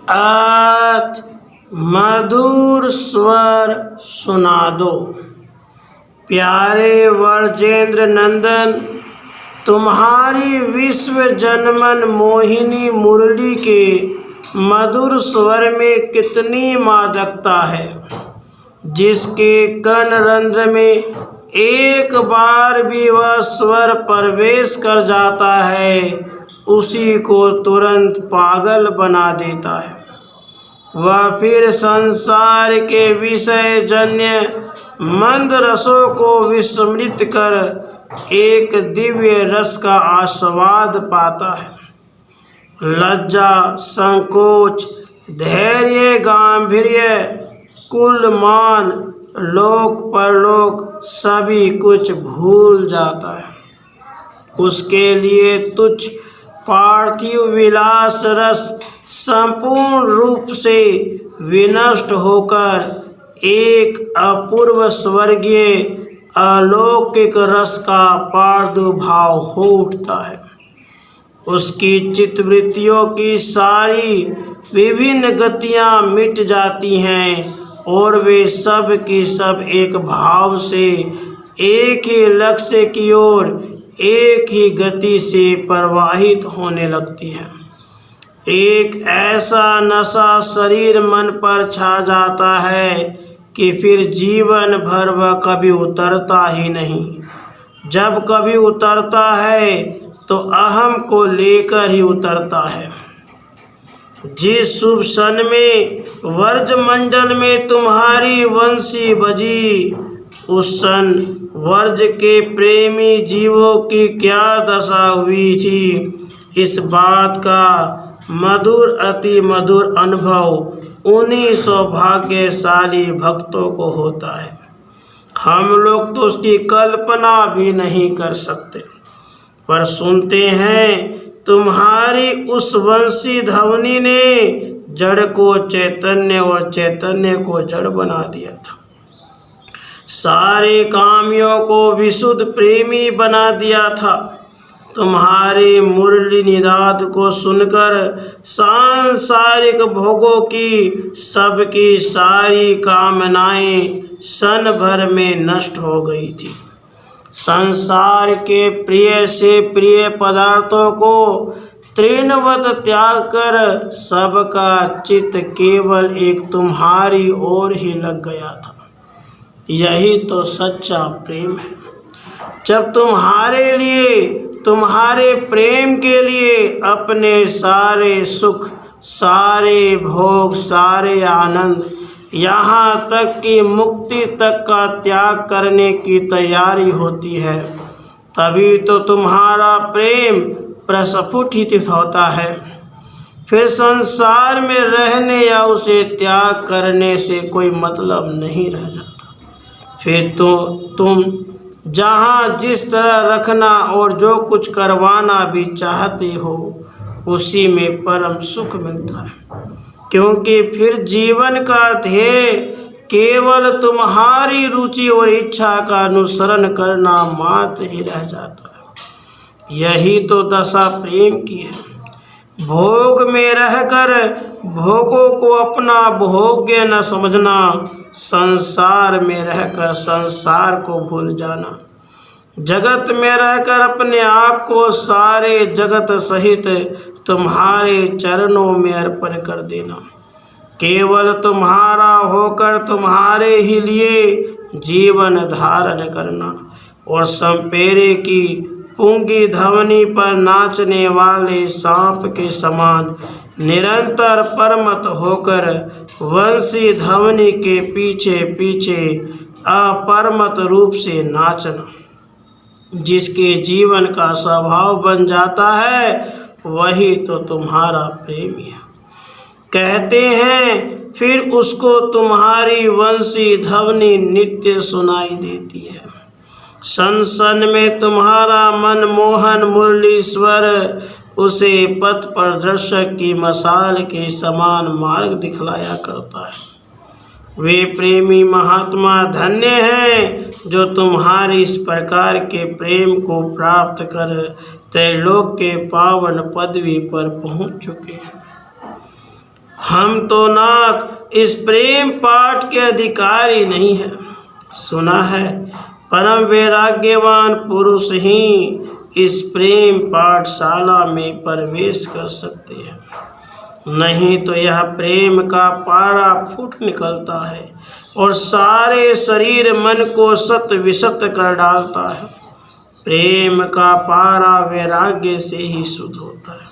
आज मधुर स्वर सुना दो। प्यारे वर्जेंद्र नंदन, तुम्हारी विश्व जनमन मोहिनी मुरली के मधुर स्वर में कितनी मादकता है, जिसके कनरंध्र में एक बार भी वह स्वर प्रवेश कर जाता है, उसी को तुरंत पागल बना देता है। वह फिर संसार के विषय जन्य मंद रसों को विस्मृत कर एक दिव्य रस का आस्वाद पाता है। लज्जा, संकोच, धैर्य, गांभीर्य, कुल मान, लोक परलोक सभी कुछ भूल जाता है। उसके लिए तुच्छ पार्थिव विलास रस संपूर्ण रूप से विनष्ट होकर एक अपूर्व स्वर्गीय अलौकिक रस का प्रादुर्भाव हो उठता है। उसकी चित्तवृत्तियों की सारी विभिन्न गतियाँ मिट जाती हैं और वे सब की सब एक भाव से एक ही लक्ष्य की ओर एक ही गति से प्रवाहित होने लगती है। एक ऐसा नशा शरीर मन पर छा जाता है कि फिर जीवन भर वह कभी उतरता ही नहीं। जब कभी उतरता है तो अहम को लेकर ही उतरता है। जिस शुभ क्षण में वर्जमंडल में तुम्हारी वंशी बजी, उस क्षण वर्ज के प्रेमी जीवों की क्या दशा हुई थी, इस बात का मधुर अति मधुर अनुभव उन्हीं सौभाग्यशाली भक्तों को होता है। हम लोग तो उसकी कल्पना भी नहीं कर सकते, पर सुनते हैं तुम्हारी उस वंशी ध्वनि ने जड़ को चैतन्य और चैतन्य को जड़ बना दिया था। सारे कामियों को विशुद्ध प्रेमी बना दिया था। तुम्हारे मुरली निनाद को सुनकर सांसारिक भोगों की सबकी सारी कामनाएं क्षण भर में नष्ट हो गई थी। संसार के प्रिय से प्रिय पदार्थों को तृणवत त्याग कर सबका चित्त केवल एक तुम्हारी ओर ही लग गया था। यही तो सच्चा प्रेम है। जब तुम्हारे लिए, तुम्हारे प्रेम के लिए अपने सारे सुख, सारे भोग, सारे आनंद, यहाँ तक कि मुक्ति तक का त्याग करने की तैयारी होती है, तभी तो तुम्हारा प्रेम प्रस्फुटित होता है। फिर संसार में रहने या उसे त्याग करने से कोई मतलब नहीं रह जाता। फिर तो तुम जहाँ जिस तरह रखना और जो कुछ करवाना भी चाहते हो, उसी में परम सुख मिलता है, क्योंकि फिर जीवन का ध्येय केवल तुम्हारी रुचि और इच्छा का अनुसरण करना मात्र ही रह जाता है। यही तो दशा प्रेम की है। भोग में रहकर भोगों को अपना भोग्य न समझना, संसार में रहकर संसार को भूल जाना, जगत में रहकर अपने आप को सारे जगत सहित तुम्हारे चरणों में अर्पण कर देना, केवल तुम्हारा होकर तुम्हारे ही लिए जीवन धारण करना और संपेरे की पुंगी ध्वनि पर नाचने वाले सांप के समान निरंतर परमत होकर वंशी ध्वनि के पीछे पीछे अपरमत रूप से नाचना। जिसके जीवन का स्वभाव बन जाता है, वही तो तुम्हारा प्रेमी है। कहते हैं फिर उसको तुम्हारी वंशी ध्वनि नित्य सुनाई देती है। सन सन में तुम्हारा मनमोहन मुरली स्वर उसे पथ प्रदर्शक की मशाल के समान मार्ग दिखलाया करता है। वे प्रेमी महात्मा धन्य हैं जो तुम्हारी इस प्रकार के प्रेम को प्राप्त कर त्रैलोक के पावन पदवी पर पहुंच चुके हैं। हम तो नाथ इस प्रेम पाठ के अधिकारी नहीं हैं। सुना है परम वैराग्यवान पुरुष ही इस प्रेम पाठशाला में प्रवेश कर सकते हैं, नहीं तो यह प्रेम का पारा फूट निकलता है और सारे शरीर मन को सत विसत कर डालता है। प्रेम का पारा वैराग्य से ही शुद्ध होता है।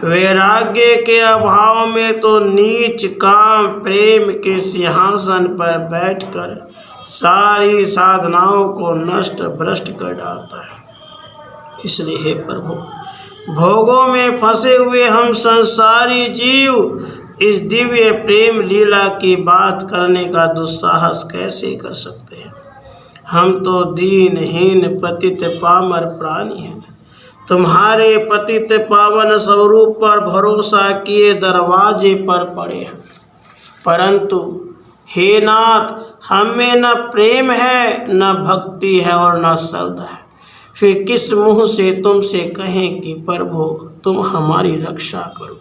वैराग्य के अभाव में तो नीच काम प्रेम के सिंहासन पर बैठकर सारी साधनाओं को नष्ट भ्रष्ट कर डालता है। इसलिए हे प्रभु, भोगों में फंसे हुए हम संसारी जीव इस दिव्य प्रेम लीला की बात करने का दुस्साहस कैसे कर सकते हैं। हम तो दीनहीन पतित पामर प्राणी हैं। तुम्हारे पतित पावन स्वरूप पर भरोसा किए दरवाजे पर पड़े हैं, परंतु हे नाथ, हमें न प्रेम है, न भक्ति है और न श्रद्धा है। फिर किस मुँह से तुमसे कहें कि प्रभु तुम हमारी रक्षा करो।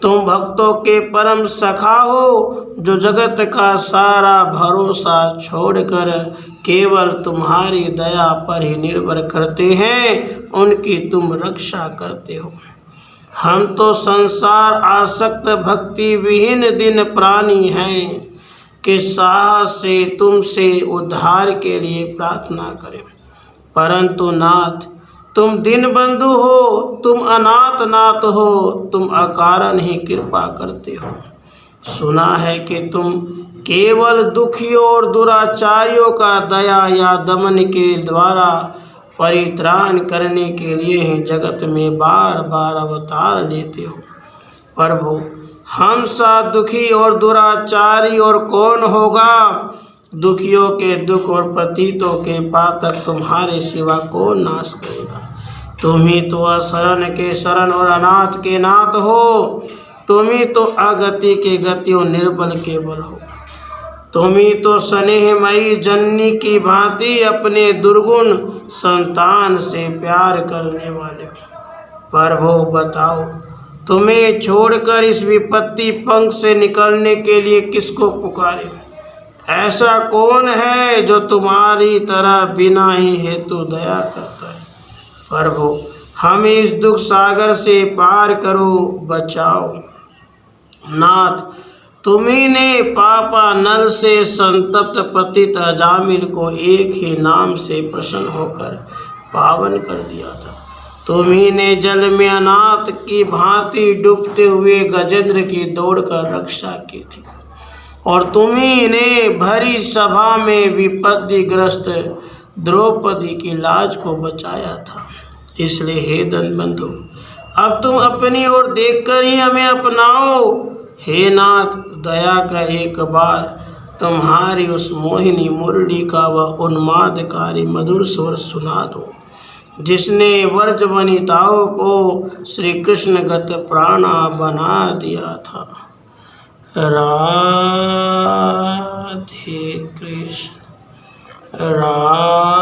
तुम भक्तों के परम सखा हो, जो जगत का सारा भरोसा छोड़कर केवल तुम्हारी दया पर ही निर्भर करते हैं, उनकी तुम रक्षा करते हो। हम तो संसार आसक्त भक्ति विहीन दिन प्राणी हैं कि साहस से तुमसे उद्धार के लिए प्रार्थना करें, परंतु नाथ तुम दीनबंधु हो, तुम अनाथ नाथ हो, तुम अकारण ही कृपा करते हो। सुना है कि तुम केवल दुखियों और दुराचारियों का दया या दमन के द्वारा परित्राण करने के लिए ही जगत में बार बार अवतार लेते हो। प्रभु, हम सा दुखी और दुराचारी और कौन होगा। दुखियों के दुख और पतितों के पातक तुम्हारे सिवा कौन नाश करेगा। तुम ही तो अशरण के शरण और अनाथ के नाथ हो। तुम ही तो अगति के गति और निर्बल के बल हो। तुम ही तो स्नेहमयी जननी की भांति अपने दुर्गुण संतान से प्यार करने वाले हो। प्रभु बताओ, तुम्हें छोड़कर इस विपत्ति पंख से निकलने के लिए किसको पुकारे। ऐसा कौन है जो तुम्हारी तरह बिना ही हेतु दया करता है। प्रभु, हम इस दुख सागर से पार करो, बचाओ। नाथ, तुम्ही ने पापा नल से संतप्त पतित अजामिल को एक ही नाम से प्रसन्न होकर पावन कर दिया था। तुम्ही ने जल में अनाथ की भांति डूबते हुए गजेंद्र की दौड़कर रक्षा की थी, और तुम्ही ने भरी सभा में विपत्तिग्रस्त द्रौपदी की लाज को बचाया था। इसलिए हे दनबंधु, अब तुम अपनी ओर देखकर ही हमें अपनाओ। हे नाथ, दया कर एक बार तुम्हारी उस मोहिनी मुरली का वह उन्मादकारी मधुर स्वर सुना दो, जिसने व्रज वनिताओं को श्री कृष्ण गत प्राणा बना दिया था। राधे कृष्ण, राधे